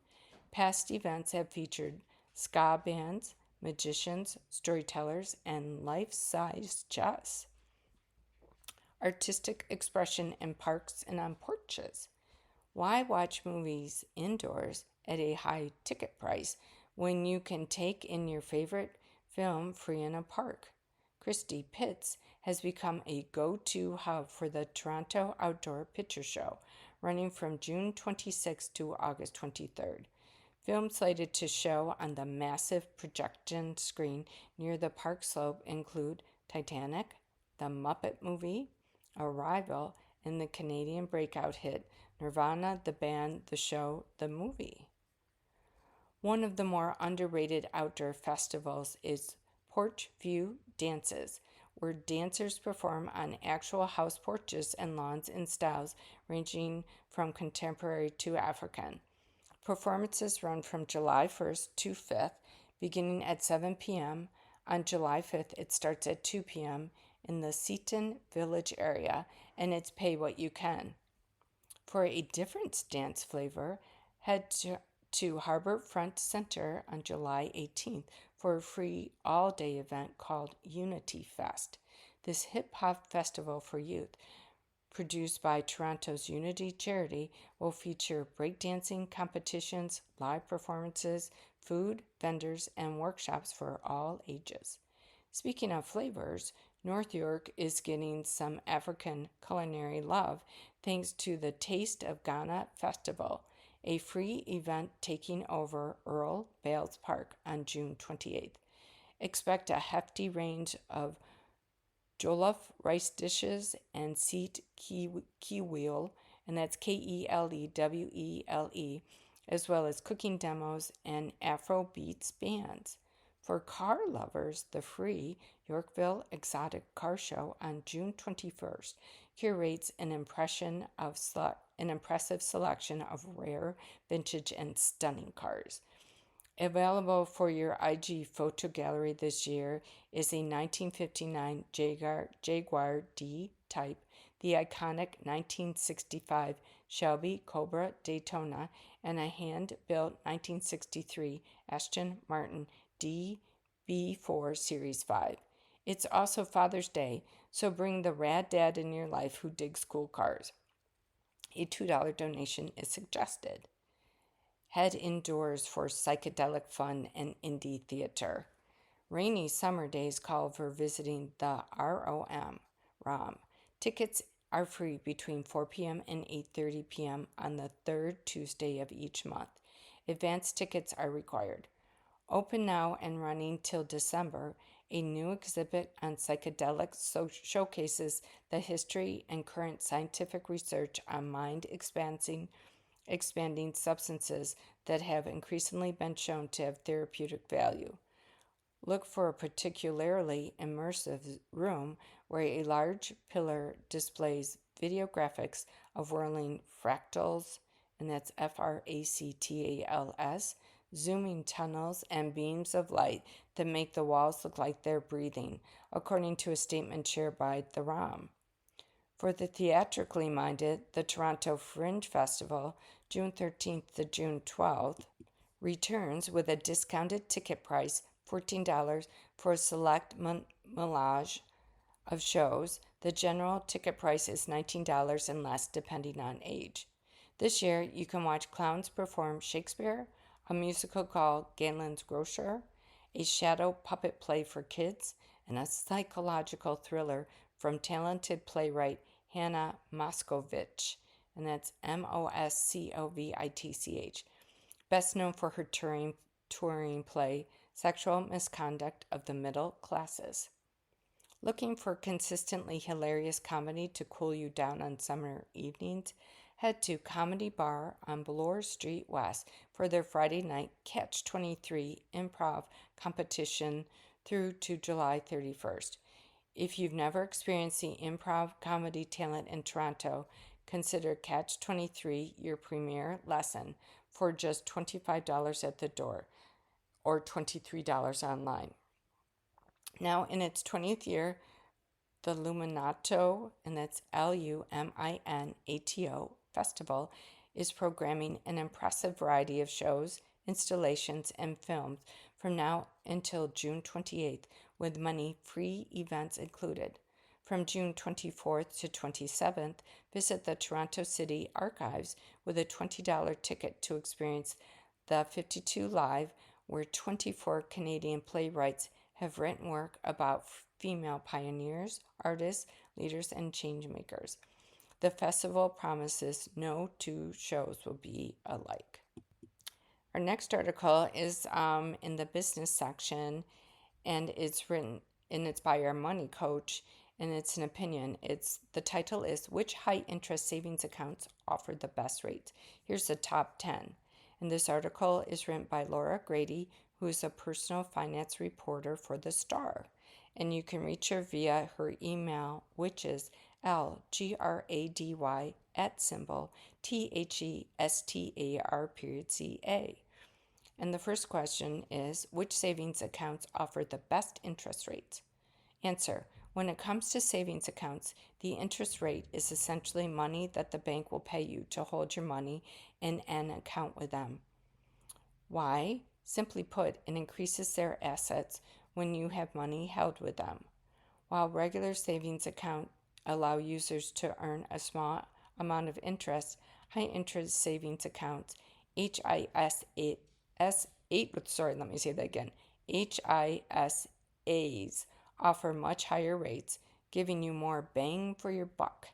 Past events have featured ska bands, magicians, storytellers, and life-size chess. Artistic expression in parks and on porches. Why watch movies indoors at a high ticket price when you can take in your favorite film free in a park? Christie Pitts has become a go-to hub for the Toronto Outdoor Picture Show, running from June 26 to August 23rd. Films slated to show on the massive projection screen near the park slope include Titanic, The Muppet Movie, Arrival, and the Canadian breakout hit Nirvana, the band, the show, the movie. One of the more underrated outdoor festivals is Porch View Dances, where dancers perform on actual house porches and lawns in styles ranging from contemporary to African. Performances run from July 1st to 5th, beginning at 7 p.m. On July 5th, it starts at 2 p.m. in the Seton Village area, and it's pay what you can. For a different dance flavor, head to Harbor Front Center on July 18th for a free all-day event called Unity Fest. This hip-hop festival for youth, produced by Toronto's Unity Charity, will feature breakdancing competitions, live performances, food, vendors, and workshops for all ages. Speaking of flavors, North York is getting some African culinary love thanks to the Taste of Ghana Festival, a free event taking over Earl Bales Park on June 28th. Expect a hefty range of jollof rice dishes and seat kiwele, and that's Kelewele, as well as cooking demos and Afrobeats bands. For car lovers, the free Yorkville Exotic Car Show on June 21st curates an impressive selection of rare, vintage, and stunning cars. Available for your IG photo gallery this year is a 1959 Jaguar D-Type, the iconic 1965 Shelby Cobra Daytona, and a hand-built 1963 Aston Martin DB4 Series 5. It's also Father's Day, so bring the rad dad in your life who digs cool cars. A $2 donation is suggested. Head indoors for psychedelic fun and indie theater. Rainy summer days call for visiting the ROM. Tickets are free between 4 p.m. and 8:30 p.m. on the third Tuesday of each month. Advance tickets are required. Open now and running till December, a new exhibit on psychedelics showcases the history and current scientific research on mind-expanding expanding substances that have increasingly been shown to have therapeutic value. Look for a particularly immersive room where a large pillar displays video graphics of whirling fractals, and that's fractals, zooming tunnels, and beams of light that make the walls look like they're breathing, according to a statement shared by the ROM. For the theatrically minded, the Toronto Fringe Festival, June 13th to June 12th, returns with a discounted ticket price, $14 for a select melange of shows. The general ticket price is $19 and less depending on age. This year, you can watch clowns perform Shakespeare, a musical called Galen's Grocer, a shadow puppet play for kids, and a psychological thriller from talented playwright Hannah Moscovitch, and that's Moscovitch, best known for her touring play Sexual Misconduct of the Middle Classes. Looking for consistently hilarious comedy to cool you down on summer evenings? Head to Comedy Bar on Bloor Street West for their Friday night Catch 23 improv competition through to July 31st. If you've never experienced the improv comedy talent in Toronto, consider Catch 23 your premier lesson for just $25 at the door or $23 online. Now, in its 20th year, the Luminato, and that's Luminato Festival, is programming an impressive variety of shows, installations, and films from now until June 28th, with many free events included. From June 24th to 27th, visit the Toronto City Archives with a $20 ticket to experience the 52 Live, where 24 Canadian playwrights have written work about female pioneers, artists, leaders, and changemakers. The festival promises no two shows will be alike. Our next article is in the business section, and it's by our money coach, and it's an opinion. The title is "Which High Interest Savings Accounts Offer the Best Rates?" Here's the top 10. And this article is written by Laura Grady, who is a personal finance reporter for The Star. And you can reach her via her email, which is lgrady @THESTAR.ca. And the first question is, which savings accounts offer the best interest rates? Answer: when it comes to savings accounts, the interest rate is essentially money that the bank will pay you to hold your money in an account with them. Why? Simply put, it increases their assets when you have money held with them. While regular savings accounts allow users to earn a small amount of interest, high interest savings accounts, HISAs, offer much higher rates, giving you more bang for your buck.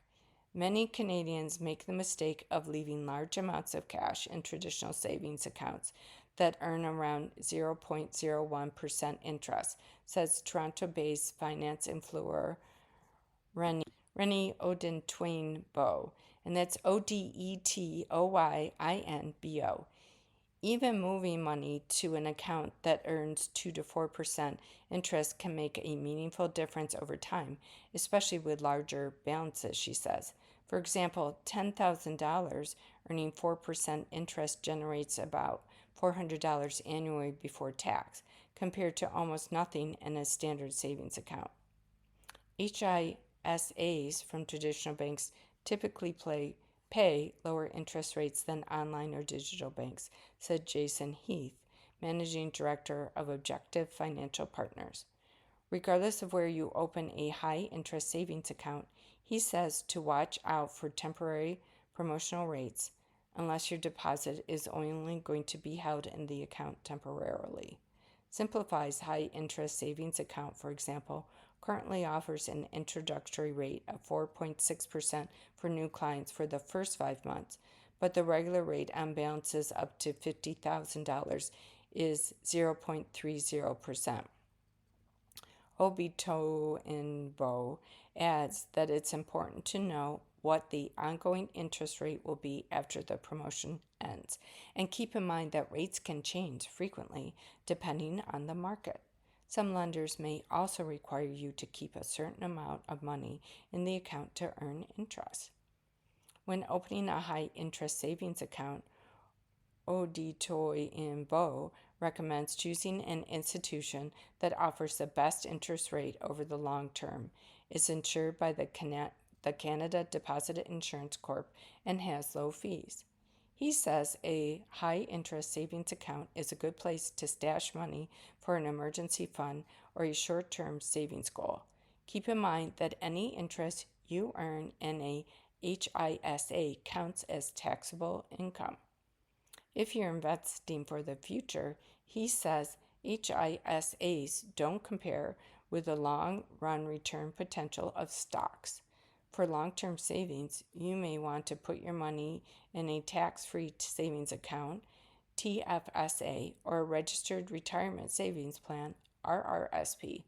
Many Canadians make the mistake of leaving large amounts of cash in traditional savings accounts that earn around 0.01% interest, says Toronto-based finance influencer Rennie Odetoinbo, and that's Odetoyinbo. Even moving money to an account that earns 2 to 4% interest can make a meaningful difference over time, especially with larger balances, she says. For example, $10,000 earning 4% interest generates about $400 annually before tax, compared to almost nothing in a standard savings account. HISAs from traditional banks typically pay lower interest rates than online or digital banks, said Jason Heath, Managing Director of Objective Financial Partners. Regardless of where you open a high-interest savings account, he says to watch out for temporary promotional rates unless your deposit is only going to be held in the account temporarily. Simplify's high-interest savings account, for example, currently offers an introductory rate of 4.6% for new clients for the first 5 months, but the regular rate on balances up to $50,000 is 0.30%. Odetoinbo adds that it's important to know what the ongoing interest rate will be after the promotion ends. And keep in mind that rates can change frequently depending on the market. Some lenders may also require you to keep a certain amount of money in the account to earn interest. When opening a high interest savings account, Auditoy recommends choosing an institution that offers the best interest rate over the long term, is insured by the Canada Deposit Insurance Corp, and has low fees. He says a high interest savings account is a good place to stash money for an emergency fund or a short term savings goal. Keep in mind that any interest you earn in a HISA counts as taxable income. If you're investing for the future, he says HISAs don't compare with the long run return potential of stocks. For long-term savings, you may want to put your money in a tax-free savings account, TFSA, or a registered retirement savings plan, RRSP.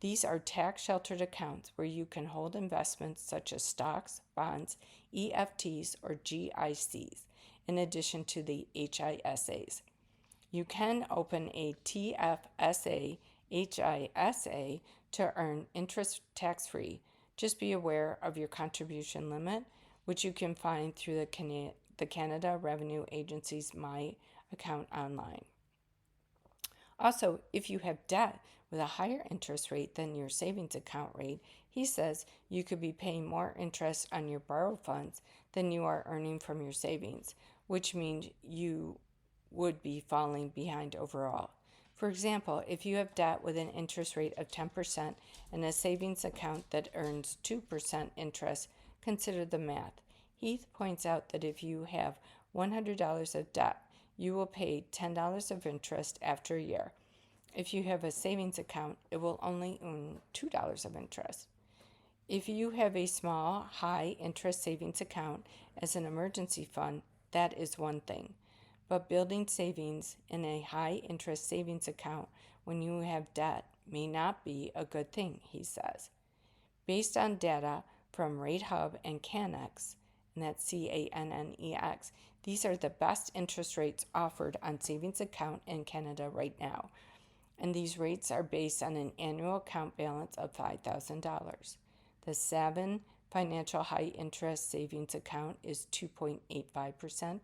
These are tax-sheltered accounts where you can hold investments such as stocks, bonds, EFTs, or GICs, in addition to the HISAs. You can open a TFSA HISA to earn interest tax-free. Just be aware of your contribution limit, which you can find through the Canada Revenue Agency's My Account online. Also, if you have debt with a higher interest rate than your savings account rate, he says you could be paying more interest on your borrowed funds than you are earning from your savings, which means you would be falling behind overall. For example, if you have debt with an interest rate of 10% and a savings account that earns 2% interest, consider the math. Heath points out that if you have $100 of debt, you will pay $10 of interest after a year. If you have a savings account, it will only earn $2 of interest. If you have a small, high interest savings account as an emergency fund, that is one thing. But building savings in a high interest savings account when you have debt may not be a good thing, he says. Based on data from RateHub and Cannex, and that's CANNEX, these are the best interest rates offered on savings account in Canada right now. And these rates are based on an annual account balance of $5,000. The Savin Financial High Interest Savings Account is 2.85%.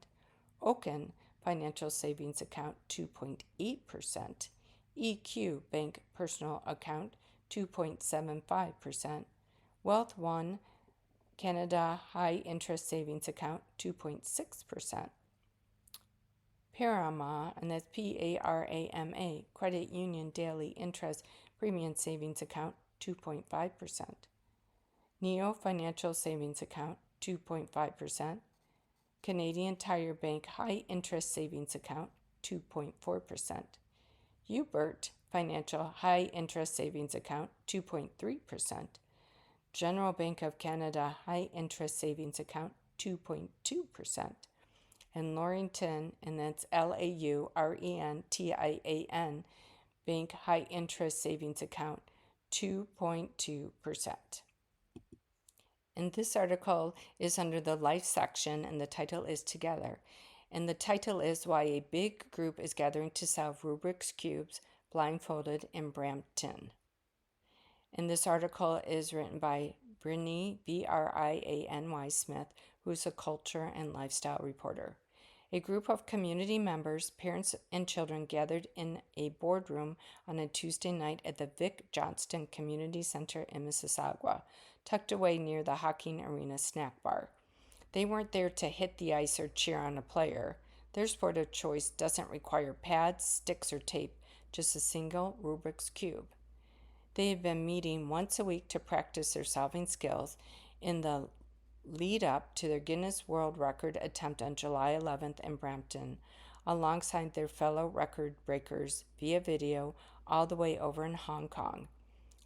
Oaken Financial Savings Account 2.8%, EQ Bank Personal Account 2.75%, Wealth One Canada High Interest Savings Account 2.6%, Parama, and that's PARAMA Credit Union Daily Interest Premium Savings Account 2.5%, Neo Financial Savings Account 2.5%, Canadian Tire Bank High Interest Savings Account 2.4%, Hubert Financial High Interest Savings Account 2.3%, General Bank of Canada High Interest Savings Account 2.2%, and Laurentin, and that's LAURENTIAN Bank High Interest Savings Account 2.2%. And this article is under the Life section, and the title is Together. And the title is Why a Big Group is Gathering to Solve Rubik's Cubes Blindfolded in Brampton. And this article is written by Briany, Briany Smith, who is a culture and lifestyle reporter. A group of community members, parents, and children gathered in a boardroom on a Tuesday night at the Vic Johnston Community Center in Mississauga, tucked away near the Hocking Arena snack bar. They weren't there to hit the ice or cheer on a player. Their sport of choice doesn't require pads, sticks, or tape, just a single Rubik's Cube. They have been meeting once a week to practice their solving skills in the lead up to their Guinness World Record attempt on July 11th in Brampton, alongside their fellow record breakers via video all the way over in Hong Kong.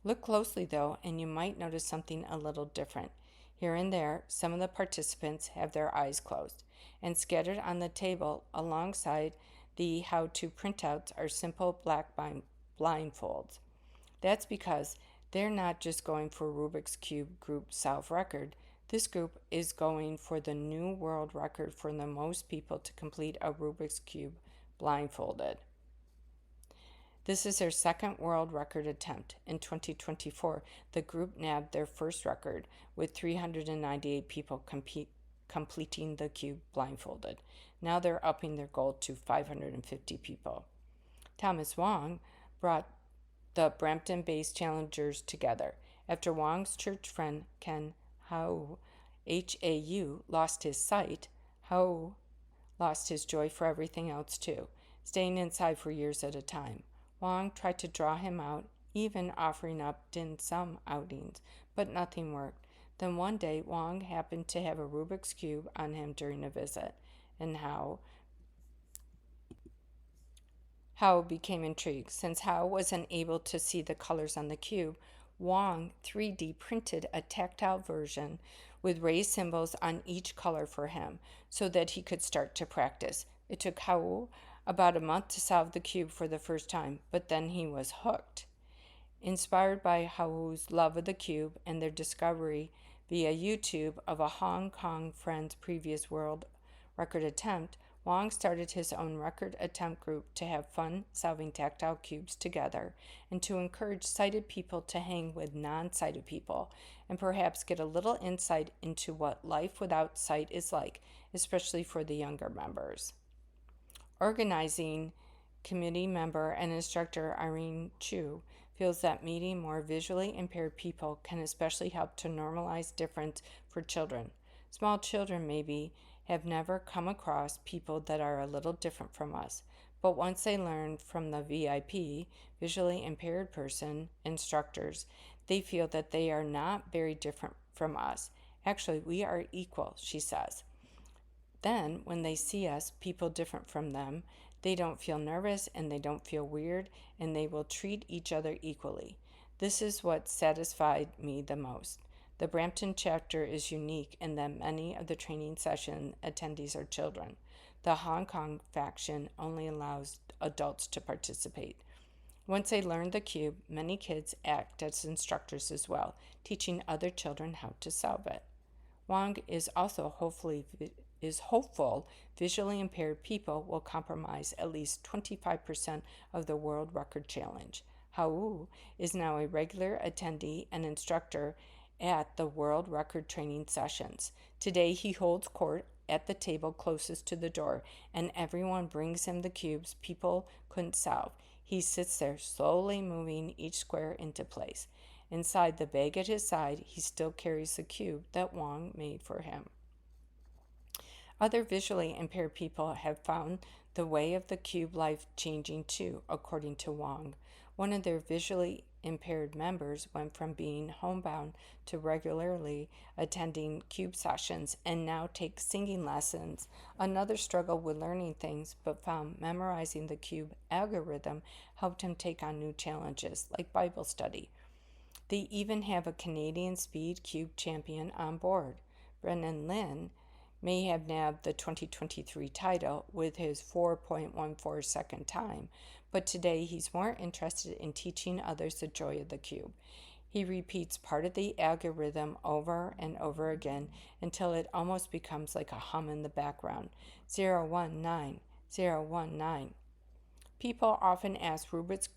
Look closely though, and you might notice something a little different. Here and there, some of the participants have their eyes closed, and scattered on the table alongside the how-to printouts are simple black blindfolds. That's because they're not just going for Rubik's Cube group solve record, This group is going for the new world record for the most people to complete a Rubik's Cube blindfolded. This is their second world record attempt. In 2024, the group nabbed their first record with 398 people completing the cube blindfolded. Now they're upping their goal to 550 people. Thomas Wong brought the Brampton-based challengers together. After Wong's church friend Ken Hau, H-A-U, lost his sight, Hau lost his joy for everything else too, staying inside for years at a time. Wong tried to draw him out, even offering up dim sum outings, but nothing worked. Then one day, Wong happened to have a Rubik's Cube on him during a visit, and Hau became intrigued. Since Hau wasn't able to see the colors on the cube, Wong 3D printed a tactile version with raised symbols on each color for him so that he could start to practice. It took Hau about a month to solve the cube for the first time, but then he was hooked. Inspired by Hau's love of the cube and their discovery via YouTube of a Hong Kong friend's previous world record attempt, Wong started his own record attempt group to have fun solving tactile cubes together and to encourage sighted people to hang with non-sighted people and perhaps get a little insight into what life without sight is like, especially for the younger members. Organizing committee member and instructor Irene Chu feels that meeting more visually impaired people can especially help to normalize difference for children. Small children maybe have never come across people that are a little different from us, but once they learn from the VIP, visually impaired person, instructors, they feel that they are not very different from us. Actually, we are equal, she says. Then, when they see us, people different from them, they don't feel nervous and they don't feel weird, and they will treat each other equally. This is what satisfied me the most. The Brampton chapter is unique in that many of the training session attendees are children. The Hong Kong faction only allows adults to participate. Once they learn the cube, many kids act as instructors as well, teaching other children how to solve it. Wong is also hopeful visually impaired people will comprise at least 25% of the world record challenge. Hau is now a regular attendee and instructor at the world record training sessions. Today he holds court at the table closest to the door, and everyone brings him the cubes people couldn't solve. He sits there, slowly moving each square into place. Inside the bag at his side, he still carries the cube that Wong made for him. Other visually impaired people have found the way of the cube life changing too, according to Wong. One of their visually impaired members went from being homebound to regularly attending cube sessions and now takes singing lessons. Another struggled with learning things but found memorizing the cube algorithm helped him take on new challenges like Bible study. They even have a Canadian speed cube champion on board. Brennan Lin may have nabbed the 2023 title with his 4.14 second time, but today he's more interested in teaching others the joy of the cube. He repeats part of the algorithm over and over again until it almost becomes like a hum in the background. 019, 019. People often ask Rubik's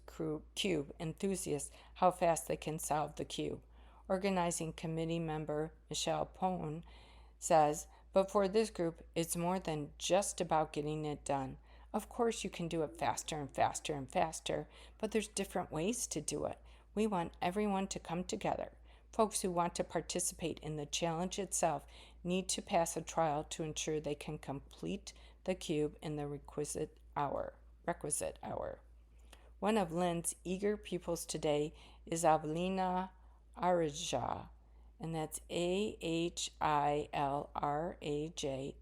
Cube enthusiasts how fast they can solve the cube. Organizing committee member Michelle Pone says, but for this group, it's more than just about getting it done. Of course, you can do it faster and faster and faster, but there's different ways to do it. We want everyone to come together. Folks who want to participate in the challenge itself need to pass a trial to ensure they can complete the cube in the requisite hour. One of Lynn's eager pupils today is Avelina Arija, and that's Ahilraj,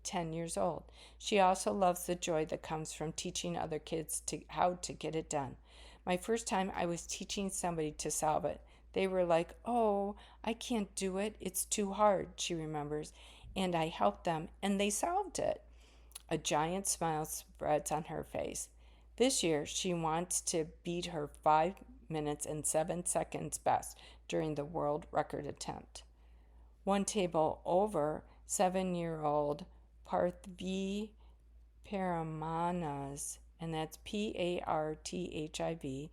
10 years old. She also loves the joy that comes from teaching other kids how to get it done. My first time I was teaching somebody to solve it, they were like, oh, I can't do it. It's too hard, she remembers. And I helped them, and they solved it. A giant smile spreads on her face. This year, she wants to beat her 5 minutes and 7 seconds best during the world record attempt. One table over, 7-year-old Parthiv Paramanas, and that's ParthivPerumana.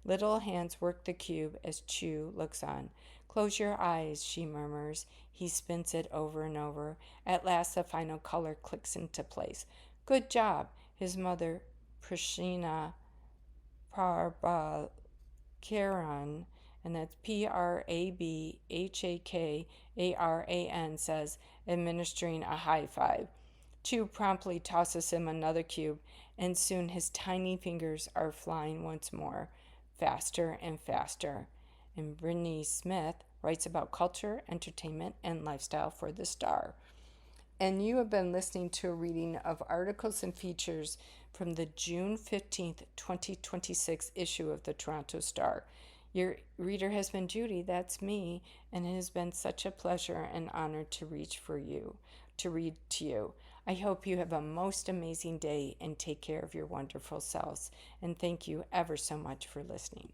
Little hands work the cube as Chu looks on. Close your eyes, she murmurs. He spins it over and over. At last, the final color clicks into place. Good job, his mother, Prashina Prabhakaran, and that's Prabhakaran, says, administering a high five. Chu promptly tosses him another cube, and soon his tiny fingers are flying once more, faster and faster. And Brittany Smith writes about culture, entertainment, and lifestyle for The Star. And you have been listening to a reading of articles and features from the June 15th, 2026 issue of the Toronto Star. Your reader has been Judy, that's me, and it has been such a pleasure and honor to read to you. I hope you have a most amazing day and take care of your wonderful selves. And thank you ever so much for listening.